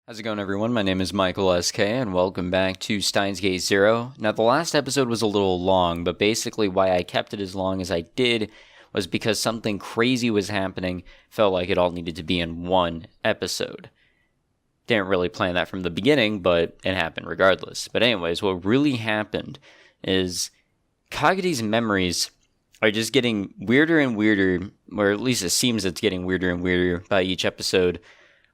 How's it going, everyone? My name is Michael SK, and welcome back to Steins Gate Zero. Now, the last episode was a little long, but basically why I kept it as long as I did was because something crazy was happening. Felt like it all needed to be in one episode. Didn't really plan that from the beginning, but it happened regardless. But anyways, what really happened is Kagede's memories are just getting weirder and weirder, or at least it seems it's getting weirder and weirder by each episode.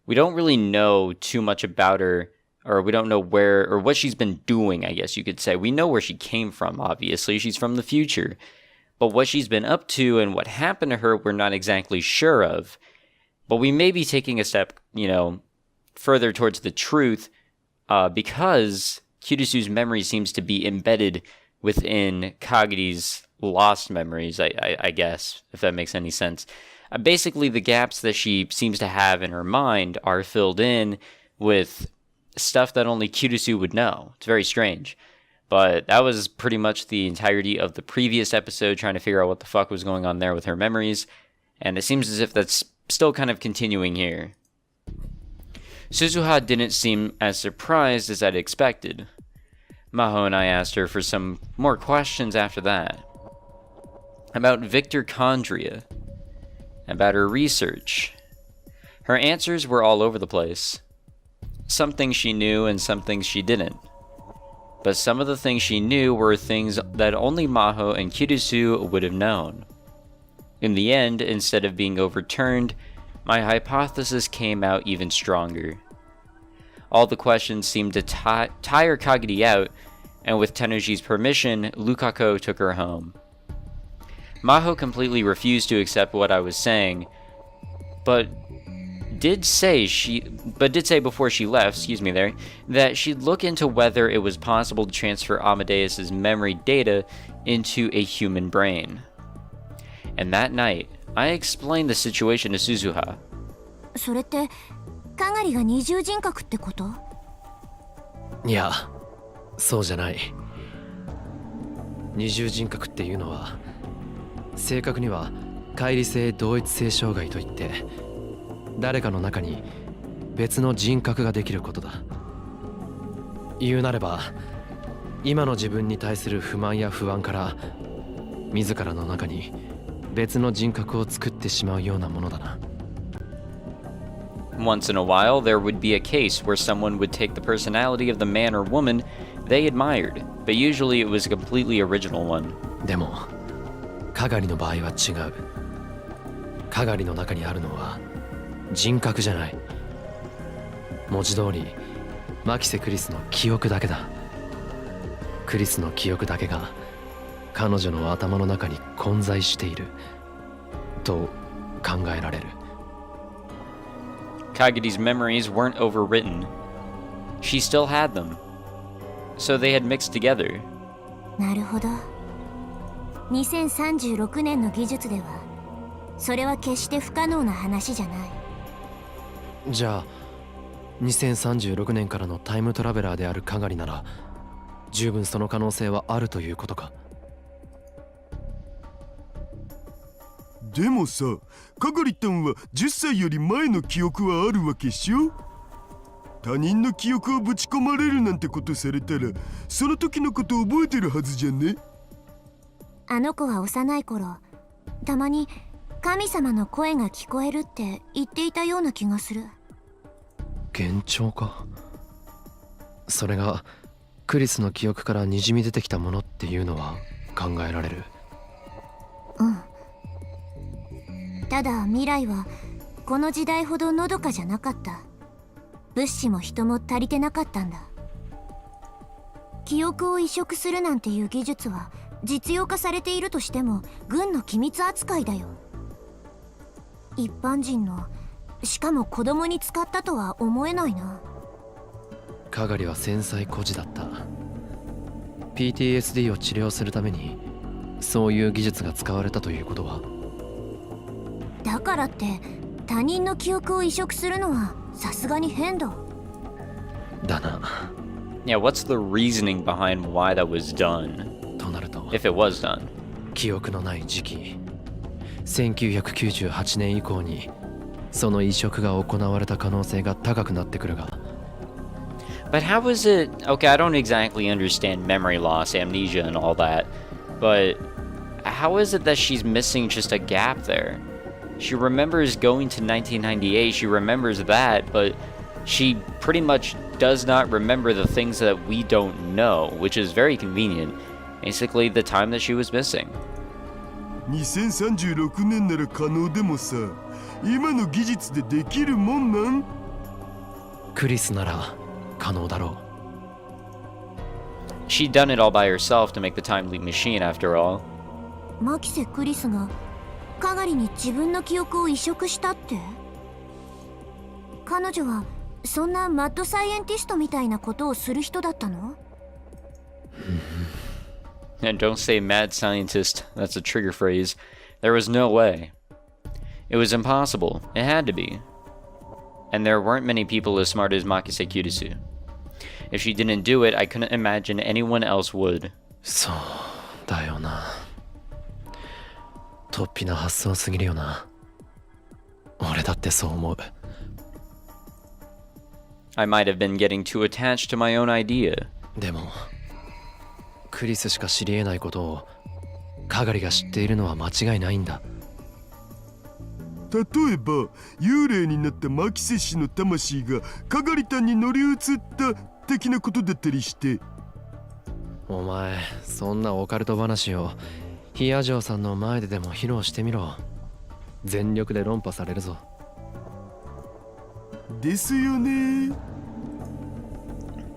We don't really know too much about her, or we don't know where, or what she's been doing, I guess you could say. We know where she came from, obviously. She's from the future. But what she's been up to and what happened to her, we're not exactly sure of. But we may be taking a step, further towards the truth, because Kirisu's memory seems to be embedded within Kagede's lost memories, I guess, if that makes any sense. Basically, the gaps that she seems to have in her mind are filled in with stuff that only Kirisu would know. It's very strange. But that was pretty much the entirety of the previous episode, trying to figure out what the fuck was going on there with her memories. And it seems as if that's still kind of continuing here. Suzuha didn't seem as surprised as I'd expected. Maho and I asked her for some more questions after that. About Victor Condria. About her research. Her answers were all over the place. Some things she knew and some things she didn't. But some of the things she knew were things that only Maho and Kirisu would have known. In the end, instead of being overturned, my hypothesis came out even stronger. All the questions seemed to tire Kagedi out, and with Tenuji's permission, Lukako took her home. Maho completely refused to accept what I was saying, but did say before she left, that she'd look into whether it was possible to transfer Amadeus's memory data into a human brain. And that night, I explained the situation to Suzuha. それってかがりが二重人格ってこと？いや、そうじゃない。二重人格っていうのは正確には乖離性同一性障害といって誰かの中に別の人格ができることだ。言うなれば今の自分に対する不満や不安から自らの中に別の人格を作ってしまうようなものだな。Once in a while, there would be a case where someone would take the personality of the man or woman they admired, but usually it was a completely original one. でもかがりの場合は違う。かがりの中にあるのは人格じゃない。文字通りマキセ・クリスの記憶だけだ。クリスの記憶だけが彼女の頭の中に混在していると考えられる。Kagede's memories weren't overwritten. She still had them. So they had mixed together. なるほど。2036年の技術ではそれは決して不可能な話じゃない。じゃあ2036年からのタイムトラベラーであるかがりなら十分その可能性はあるということか。でもさ、かがりたんは10歳より前の記憶はあるわけっしょ。他人の記憶をぶち込まれるなんてことされたらその時のこと覚えてるはずじゃね。あの子は幼い頃たまに神様の声が聞こえるって言っていたような気がする。幻聴か。それがクリスの記憶からにじみ出てきたものっていうのは考えられる。うん。ただ未来はこの時代ほどのどかじゃなかった。物資も人も足りてなかったんだ。記憶を移植するなんていう技術は実用化されているとしても軍の機密扱いだよ。一般人のしかも子供に使ったとは思えないな。かがりは繊細孤児だった。 PTSD を治療するためにそういう技術が使われたということは。だからって他人の記憶を移植するのはさすがに変だ。だな。Yeah, what's the reasoning behind why that was done? となると If it was done. 記憶のない時期1998年以降にその移植が行われた可能性が高くなってくるが But how is it... Okay, I don't exactly understand memory loss, amnesia, and all that, but how is it that she's missing just a gap there? She remembers going to 1998, she remembers that, but she pretty much does not remember the things that we don't know, which is very convenient. Basically, the time that she was missing. 2036年なら可能でもさ、今の技術でできるもんなん？クリスなら可能だろう。 She'd done it all by herself to make the time leap machine after all. マキセ・クリスがカガリに自分の記憶を移植したって？彼女はそんなマッドサイエンティストみたいなことをする人だったの？ And don't say mad scientist, that's a trigger phrase. There was no way. It was impossible. It had to be. And there weren't many people as smart as Makise Kyurisu. If she didn't do it, I couldn't imagine anyone else would. そうだよな。突飛な発想すぎるよな。俺だってそう思う。I might have been getting too attached to my own idea. でもクリスしか知り得ないことをカガリが知っているのは間違いないんだ。例えば幽霊になったマキセ氏の魂がカガリタンに乗り移った的なことだったりして。お前そんなオカルト話をヒアジョーさんの前ででも披露してみろ。全力で論破されるぞ。ですよね。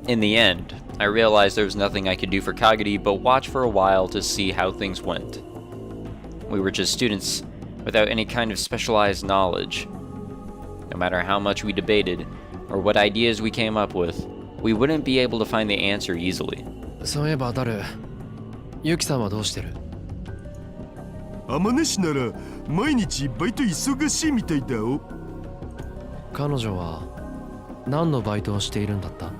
In the end, I realized there was nothing I could do for Kagari but watch for a while to see how things went. We were just students, without any kind of specialized knowledge. No matter how much we debated, or what ideas we came up with, we wouldn't be able to find the answer easily. そういえばダル、ユキさんはどうしてる？天音氏なら毎日バイト忙しいみたいだお。彼女は何のバイトをしているんだった？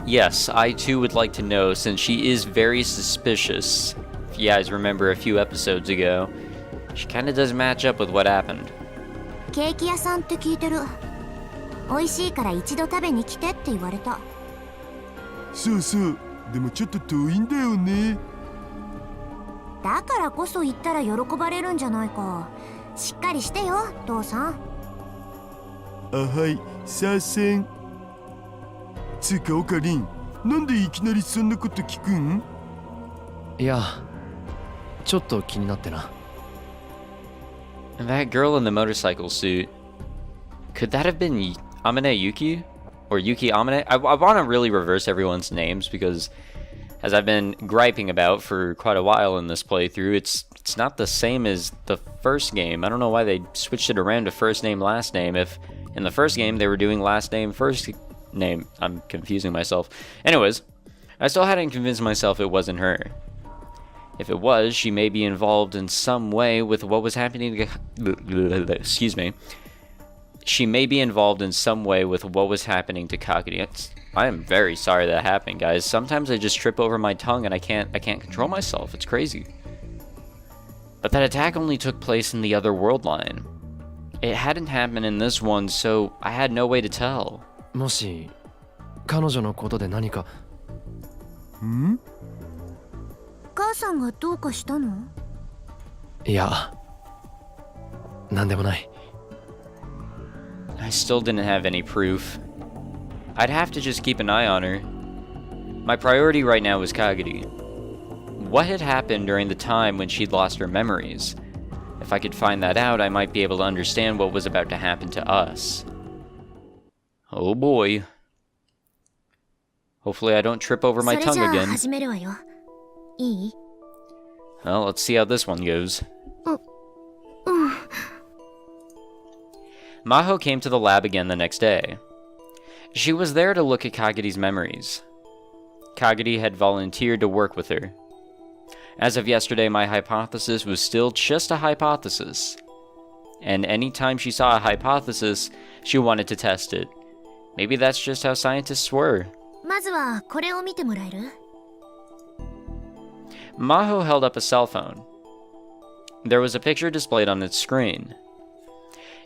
Yes, I too would like to know, since she is very suspicious. If you guys remember a few episodes ago, she kinda does match up with what happened. ケーキ屋さんって聞いてる。美味しいから一度食べに来てって言われた。そうそう、でもちょっと遠いんだよね。だからこそ言ったら喜ばれるんじゃないか。しっかりしてよ、父さん。あはい、させん。つうかオカリン、なんでいきなりそんなこと聞くん？いや、ちょっと気になってな。And that girl in the motorcycle suit, could that have been Amane Yuki? Or Yuki Amane? I want to really reverse everyone's names because, as I've been griping about for quite a while in this playthrough, it's not the same as the first game. I don't know why they switched it around to first name, last name, if in the first game they were doing last name, first name. I'm confusing myself. Anyways, I still hadn't convinced myself it wasn't her. If it was, she may be involved in some way with what was happening to... Excuse me. She may be involved in some way with what was happening to Kagari. I am very sorry that happened, guys. Sometimes I just trip over my tongue and I can't control myself. It's crazy. But that attack only took place in the other world line. It hadn't happened in this one, so I had no way to tell. もし彼女のことで何か。ん？母さんがどうかしたの？いや、なんでもない。I still didn't have any proof. I'd have to just keep an eye on her. My priority right now was Kagari. What had happened during the time when she'd lost her memories? If I could find that out, I might be able to understand what was about to happen to us. Oh boy. Hopefully I don't trip over my tongue again. 始めるわよ。いい？ Well, let's see how this one goes. Maho came to the lab again the next day. She was there to look at Kagari's memories. Kagari had volunteered to work with her. As of yesterday, my hypothesis was still just a hypothesis. And anytime she saw a hypothesis, she wanted to test it. Maybe that's just how scientists were. まずはこれを見てもらえる？ Maho held up a cell phone. There was a picture displayed on its screen.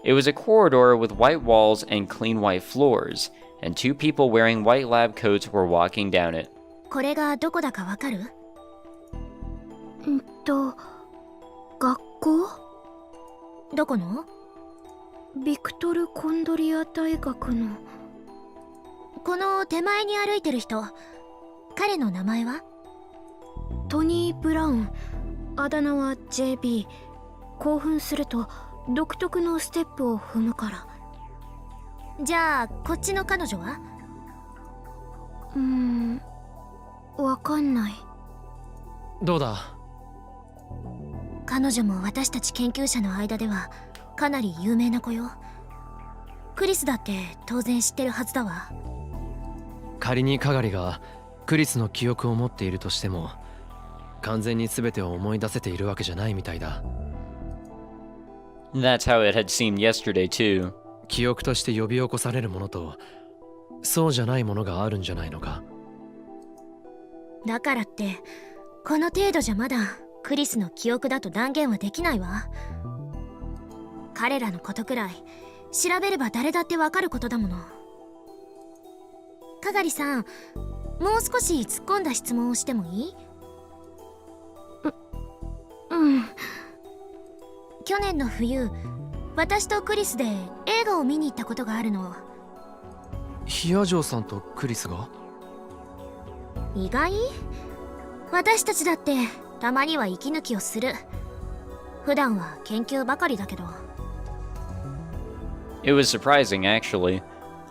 It was a corridor with white walls and clean white floors, and two people wearing white lab coats were walking down it. これがどこだかわかる？学校？どこの？ビクトル・コンドリア大学の。この手前に歩いてる人、彼の名前は？トニー・ブラウン。あだ名は JB。 興奮すると独特のステップを踏むから。じゃあこっちの彼女は？わかんない。どうだ？彼女も私たち研究者の間ではかなり有名な子よ。クリスだって当然知ってるはずだわ。仮にカガリがクリスの記憶を持っているとしても、完全に全てを思い出せているわけじゃないみたいだ。That's how it had seemed yesterday too. 記憶として呼び起こされるものと、そうじゃないものがあるんじゃないのか。だからってこの程度じゃまだクリスの記憶だと断言はできないわ。彼らのことくらい調べれば誰だってわかることだもの。かがりさん、もう少し突っ込んだ質問をしてもいい？去年の冬、私とクリスで映画を見に行ったことがあるの。ヒア嬢さんとクリスが？意外？私たちだってたまには息抜きをする。普段は研究ばかりだけど。It was surprising, actually.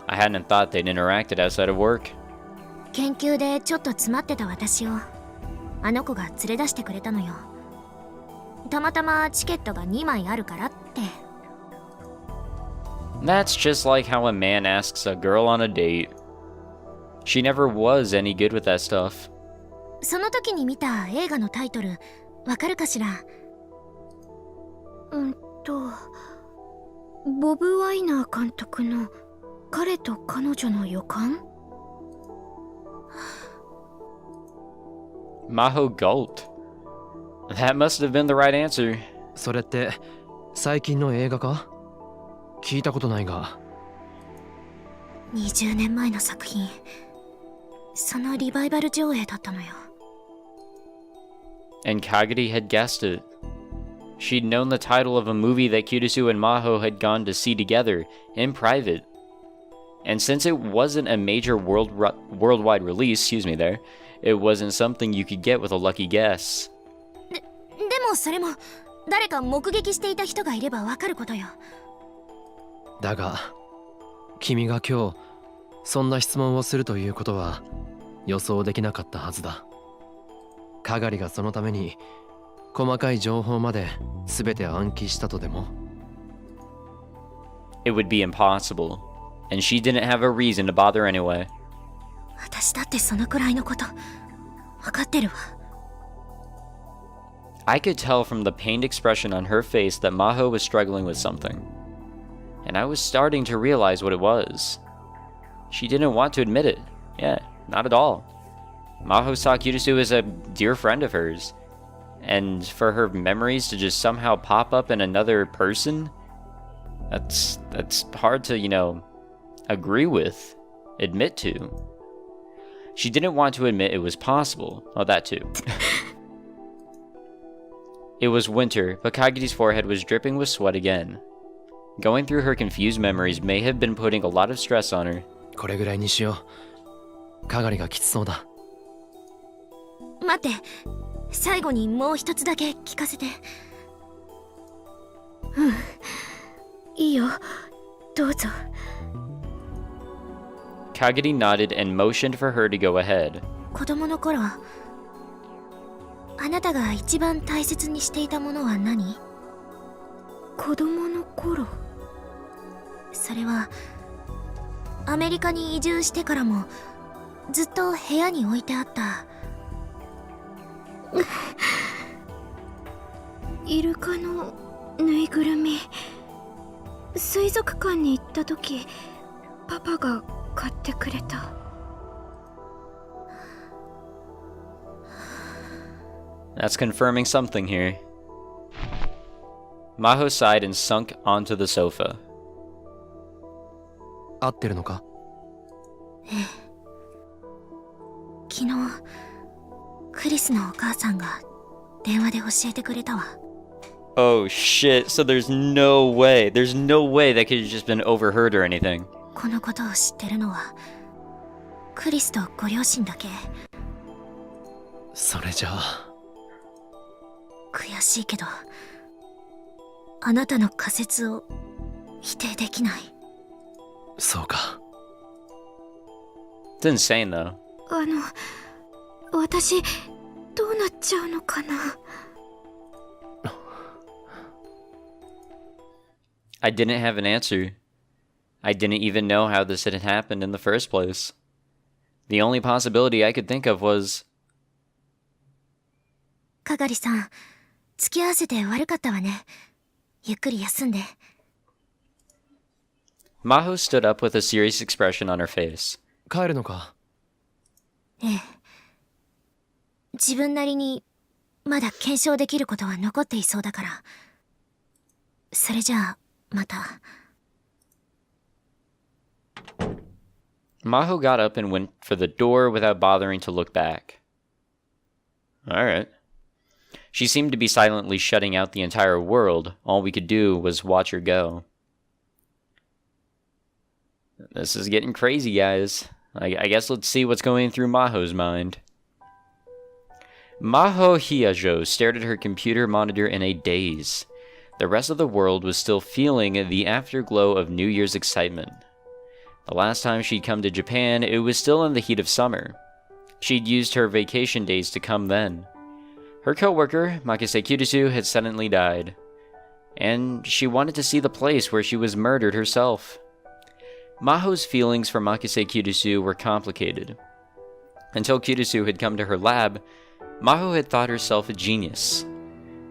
I hadn't thought they'd interacted outside of work. 研究でちょっと詰まってた私をあの子が連れ出してくれたのよ。たまたまチケットが2枚あるからって。That's just like how a man asks a girl on a date. She never was any good with that stuff. その時に見た映画のタイトルわかるかしら？ボブ・ワイナー監督の彼と彼女の予感？ Maho gulped. That must have been the right answer. それって最近の映画か？聞いたことないが。20年前の作品、そのリバイバル上映だったのよ。And Kagari had guessed it. She'd known the title of a movie that Kirisu and Maho had gone to see together, in private. And since it wasn't a major worldwide release, it wasn't something you could get with a lucky guess. でもそれも誰か目撃していた人がいればわかることよ。だが、君が今日そんな質問をするということは予想できなかったはずだ。カガリがそのために細かい情報まで全て暗記したとでも？ It would be impossible, and she didn't have a reason to bother anyway. 私だってそのくらいのことわかってるわ。I could tell from the pained expression on her face that Maho was struggling with something. And I was starting to realize what it was. She didn't want to admit it. Yeah, not at all. Maho saw Kirisu as a dear friend of hers. And for her memories to just somehow pop up in another person? That's hard to, agree with. Admit to. She didn't want to admit it was possible. Oh, that too. It was winter, but Kagiri's forehead was dripping with sweat again. Going through her confused memories may have been putting a lot of stress on her. これぐらいにしよう。カガリがきつそうだ。待って、最後にもう一つだけ聞かせて。いいよ、どうぞ。Kagiri nodded and motioned for her to go ahead. 子供の頃、あなたが一番大切にしていたものは何？子供の頃。それはアメリカに移住してからもずっと部屋に置いてあったイルカのぬいぐるみ。水族館に行った時パパが買ってくれた。That's confirming something here. Maho sighed and sunk onto the sofa. 合ってるのか？昨日クリスのお母さんが電話で教えてくれたわ。 Oh shit, so there's no way that could have just been overheard or anything. このことを知ってるのはクリスとご両親だけ。それじゃあ悔しいけどあなたの仮説を否定できない。そうか。 It's insane though. 私どうなっちゃうのかな。I didn't have an answer. I didn't even know how this had happened in the first place. The only possibility I could think of was... かがりさん、付き合わせて悪かったわね。ゆっくり休んで。 Maho stood up with a serious expression on her face. 帰るのか。ええ。自分なりにまだ検証できることは残っていそうだから。それじゃあ、また。Maho got up and went for the door without bothering to look back. Alright. She seemed to be silently shutting out the entire world. All we could do was watch her go. This is getting crazy, guys. I guess let's see what's going through Maho's mind. Maho Hiajo stared at her computer monitor in a daze. The rest of the world was still feeling the afterglow of New Year's excitement. The last time she'd come to Japan, it was still in the heat of summer. She'd used her vacation days to come then. Her co-worker, Makise Kirisu, had suddenly died, and she wanted to see the place where she was murdered herself. Maho's feelings for Makise Kirisu were complicated. Until Kirisu had come to her lab, Maho had thought herself a genius.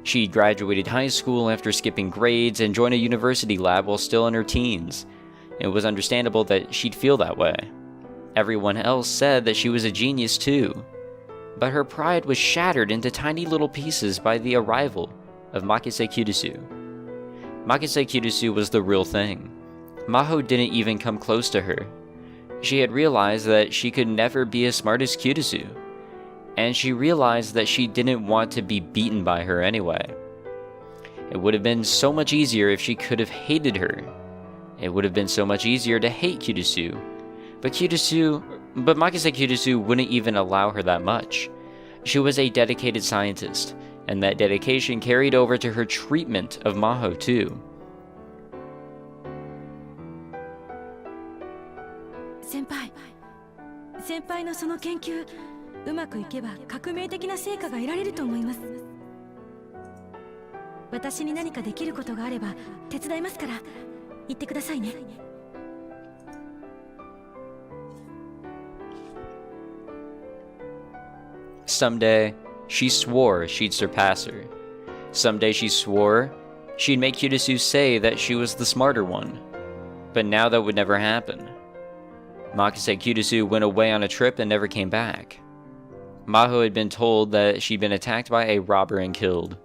She graduated high school after skipping grades and joined a university lab while still in her teens. It was understandable that she'd feel that way. Everyone else said that she was a genius too. But her pride was shattered into tiny little pieces by the arrival of Makise Kirisu. Makise Kirisu was the real thing. Maho didn't even come close to her. She had realized that she could never be as smart as Kirisu. And she realized that she didn't want to be beaten by her anyway. It would have been so much easier if she could have hated her. It would have been so much easier to hate Kirisu. But Makise Kirisu wouldn't even allow her that much. She was a dedicated scientist, and that dedication carried over to her treatment of Maho too. Senpai のその研究、うまくいけば革命的な成果が得られると思います。私に何かできることがあれば手伝いますから、言ってくださいね。Someday, she swore she'd surpass her. Someday she swore she'd make Kirisu say that she was the smarter one. But now that would never happen. Makise Kirisu went away on a trip and never came back. Maho had been told that she'd been attacked by a robber and killed.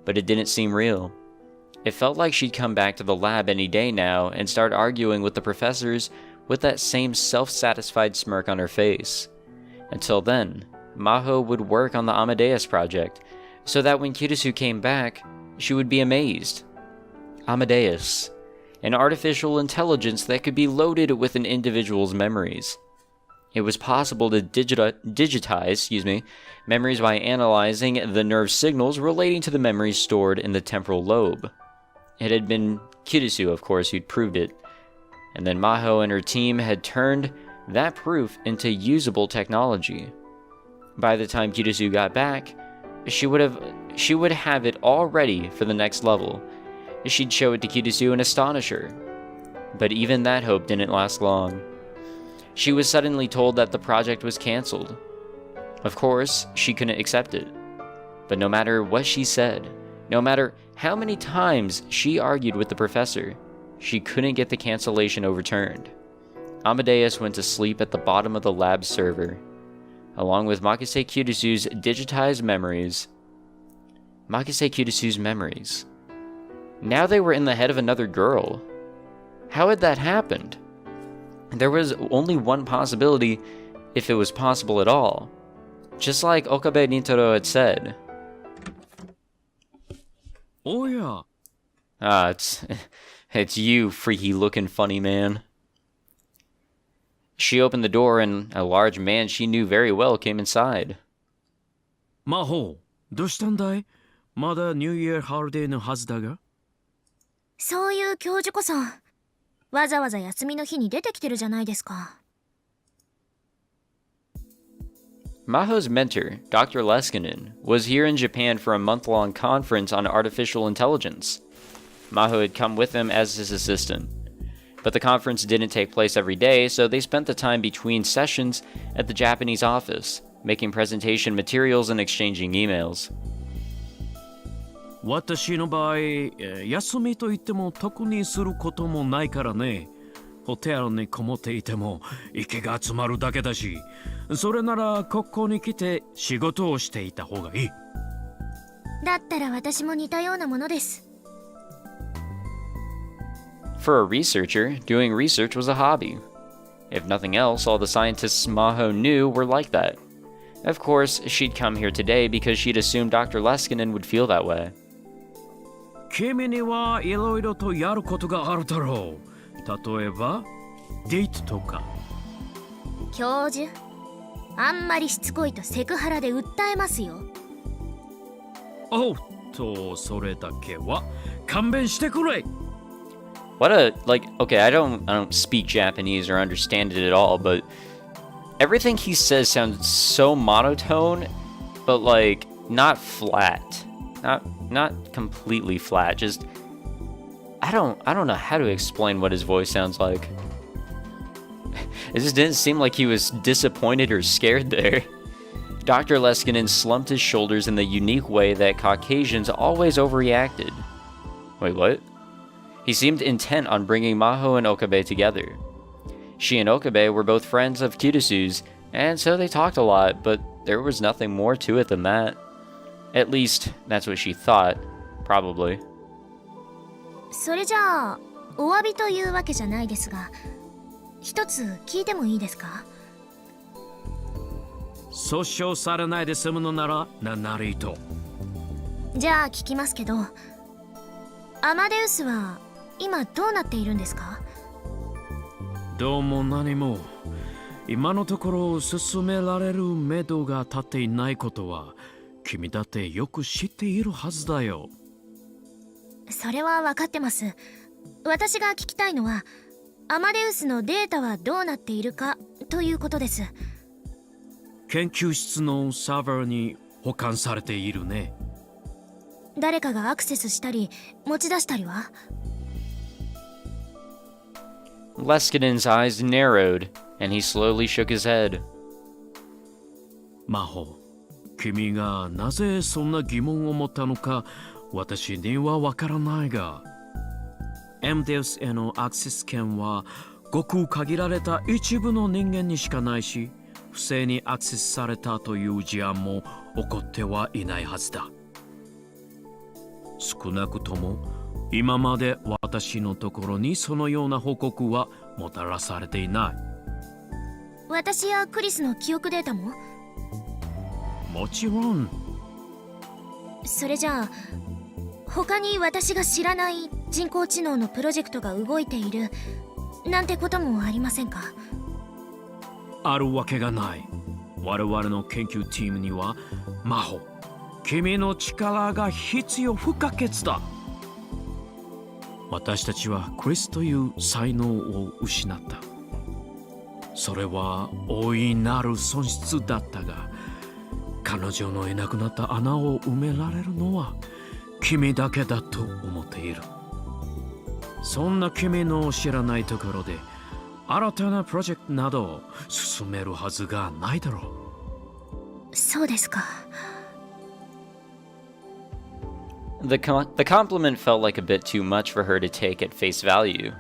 But it didn't seem real. It felt like she'd come back to the lab any day now and start arguing with the professors with that same self-satisfied smirk on her face. Until then, Maho would work on the Amadeus project, so that when Kirisu came back, she would be amazed. Amadeus, an artificial intelligence that could be loaded with an individual's memories. It was possible to digitize memories by analyzing the nerve signals relating to the memories stored in the temporal lobe. It had been Kirisu, of course, who'd proved it, and then Maho and her team had turned that proof into usable technology. By the time Kirisu got back, she would have it all ready for the next level. She'd show it to Kirisu and astonish her. But even that hope didn't last long. She was suddenly told that the project was cancelled. Of course, she couldn't accept it. But no matter what she said, no matter how many times she argued with the professor, she couldn't get the cancellation overturned. Amadeus went to sleep at the bottom of the lab server, along with Makise Kirisu's digitized memories. Makise Kirisu's memories. Now they were in the head of another girl. How had that happened? There was only one possibility, if it was possible at all. Just like Okabe Rintaro had said. Oh yeah. Ah, it's you, freaky-looking funny man. She opened the door and a large man she knew very well came inside. 魔法、どうしたんだい？まだニューイヤーハリデーのはずだが。そういう教授こそわざわざ休みの日に出てきてるじゃないですか。Maho's mentor, Dr. Leskinen, was here in Japan for a month-long conference on artificial intelligence. Maho had come with him as his assistant. But the conference didn't take place every day, so they spent the time between sessions at the Japanese office, making presentation materials and exchanging emails. 私の場合、休みといっても特にすることもないからね。ホテルにこもっていても息が詰まるだけだし、それならここに来て仕事をしていた方がいい。だったら私も似たようなものです。For a researcher, doing research was a hobby. If nothing else, all the scientists Maho knew were like that. Of course, she'd come here today because she'd assumed Dr. Leskinen would feel that way. 君にはいろいろとやることがあるだろう。例えば、デートとか。教授、あんまりしつこいとセクハラで訴えますよ。おっと、それだけは勘弁してくれ。What a, like, okay, I don't speak Japanese or understand it at all, but everything he says sounds so monotone, but like not flat. Not completely flat. Just I don't know how to explain what his voice sounds like. It just didn't seem like he was disappointed or scared there. Dr. Leskinen slumped his shoulders in the unique way that Caucasians always overreacted. Wait, what? He seemed intent on bringing Maho and Okabe together. She and Okabe were both friends of Kirisu's, and so they talked a lot, but there was nothing more to it than that. At least, that's what she thought. Probably. それじゃあお詫びというわけじゃないですが、一つ聞いてもいいですか？訴訟されないで済むのなら何なりと。じゃあ聞きますけど、アマデウスは今どうなっているんですか？どうも何も。今のところ進められる目処が立っていないことは君だってよく知っているはずだよ。それは分かってます。私が聞きたいのはアマデウスのデータはどうなっているかということです。研究室のサーバーに保管されているね。誰かがアクセスしたり持ち出したりは？ Leskinen's eyes narrowed, and he slowly shook his head. マホ、君がなぜそんな疑問を持ったのか私にはわからないが、エムデウスへのアクセス権はごく限られた一部の人間にしかないし、不正にアクセスされたという事案も起こってはいないはずだ。少なくとも今まで私のところにそのような報告はもたらされていない。私やクリスの記憶データも？もちろん。それじゃあ他に私が知らない人工知能のプロジェクトが動いているなんてこともありませんか？あるわけがない。我々の研究チームにはマホ、君の力が必要不可欠だ。私たちはクリスという才能を失った。それは大いなる損失だったが、彼女のいなくなった穴を埋められるのは君だけだと思っている。そんな君の知らないところで新たなプロジェクトなどを進めるはずがないだろう。そうですか。The compliment felt like a bit too much for her to take at face value.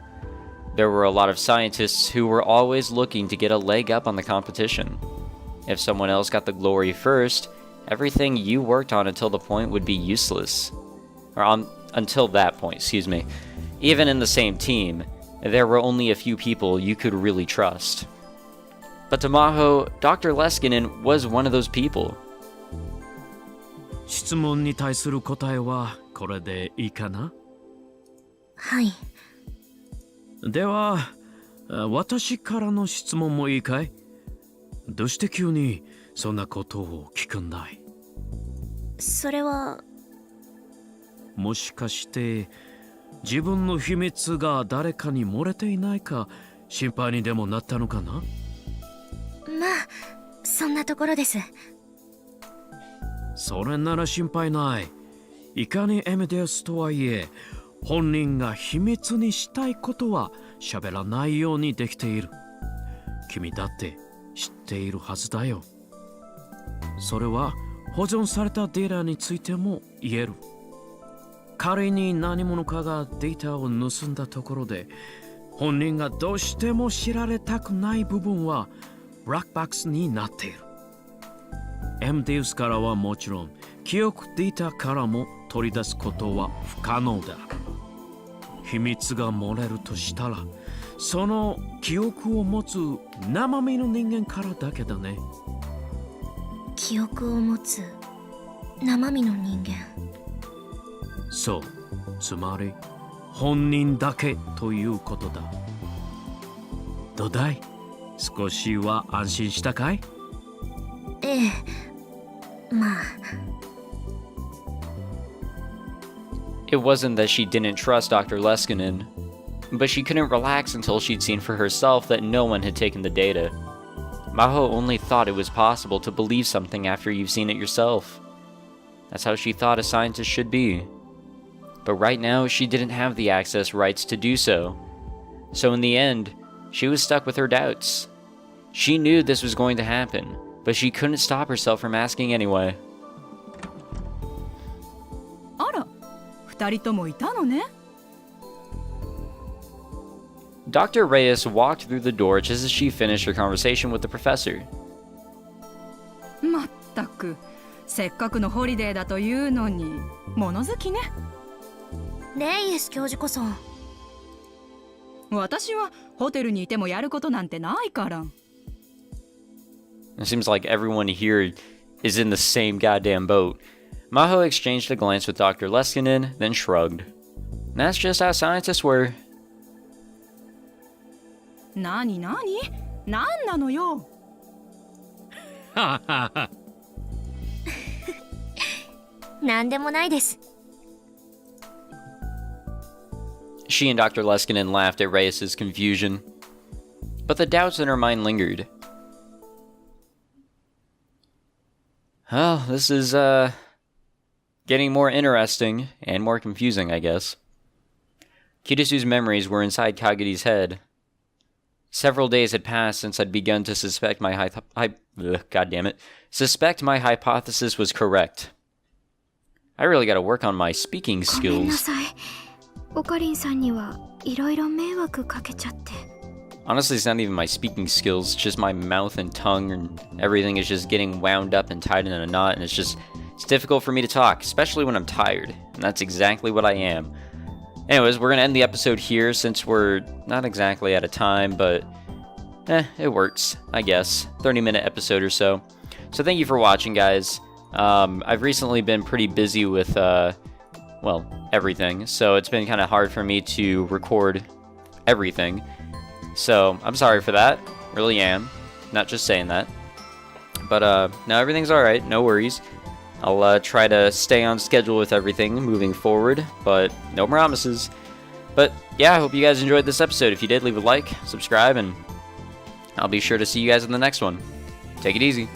There were a lot of scientists who were always looking to get a leg up on the competition. If someone else got the glory first, everything you worked on until the point would be useless. Until that point, excuse me. Even in the same team, there were only a few people you could really trust. But to Maho, Dr. Leskinen was one of those people. 質問に対する答えはこれでいいかな？はい。では、私からの質問もいいかい？どうして急にそんなことを聞くんだい？それは。もしかして自分の秘密が誰かに漏れていないか心配にでもなったのかな？まあ、そんなところです。それなら心配ない。いかにエメデウスとはいえ、本人が秘密にしたいことは喋らないようにできている。君だって知っているはずだよ。それは保存されたデータについても言える。仮に何者かがデータを盗んだところで、本人がどうしても知られたくない部分はブラックボックスになっている。エムデウスからはもちろん、記憶データからも取り出すことは不可能だ。秘密が漏れるとしたら、その記憶を持つ生身の人間からだけだね。記憶を持つ生身の人間。そう、つまり本人だけということだ。どうだい？少しは安心したかい？ええ、まあ。It wasn't that she didn't trust Dr. Leskinen, but she couldn't relax until she'd seen for herself that no one had taken the data. Maho only thought it was possible to believe something after you've seen it yourself. That's how she thought a scientist should be. But right now, she didn't have the access rights to do so. So in the end, she was stuck with her doubts. She knew this was going to happen, but she couldn't stop herself from asking anyway. あら、二人ともいたのね。Dr. Reyes walked through the door just as she finished her conversation with the professor. まったく、せっかくのホリデーだというのに、物好きね。レイエス教授こそ。私はホテルにいてもやることなんてないから。It seems like everyone here is in the same goddamn boat. Maho exchanged a glance with Dr. Leskinen, then shrugged. That's just how scientists were. なになに？なんなのよ。なんでもないです。She and Dr. Leskinen laughed at Reyes' confusion, but the doubts in her mind lingered. Well, this is, getting more interesting and more confusing, I guess. Kirisu's memories were inside Kagede's head. Several days had passed since I'd begun to suspect my suspect my hypothesis was correct. I really gotta work on my speaking ごめんな skills. さい。オカリンさんにはいろいろ迷惑かけちゃって。Honestly, it's not even my speaking skills, it's just my mouth and tongue and everything is just getting wound up and tied in a knot, and it's difficult for me to talk, especially when I'm tired, and that's exactly what I am. Anyways, we're gonna end the episode here since we're not exactly out of time, but it works, I guess. 30-minute episode or so. So thank you for watching, guys. I've recently been pretty busy with, well, everything, so it's been kind of hard for me to record everything. So I'm sorry for that, really am, not just saying that. But now everything's alright, no worries. I'll try to stay on schedule with everything moving forward, but no promises. But yeah, I hope you guys enjoyed this episode. If you did, leave a like, subscribe, and I'll be sure to see you guys in the next one. Take it easy.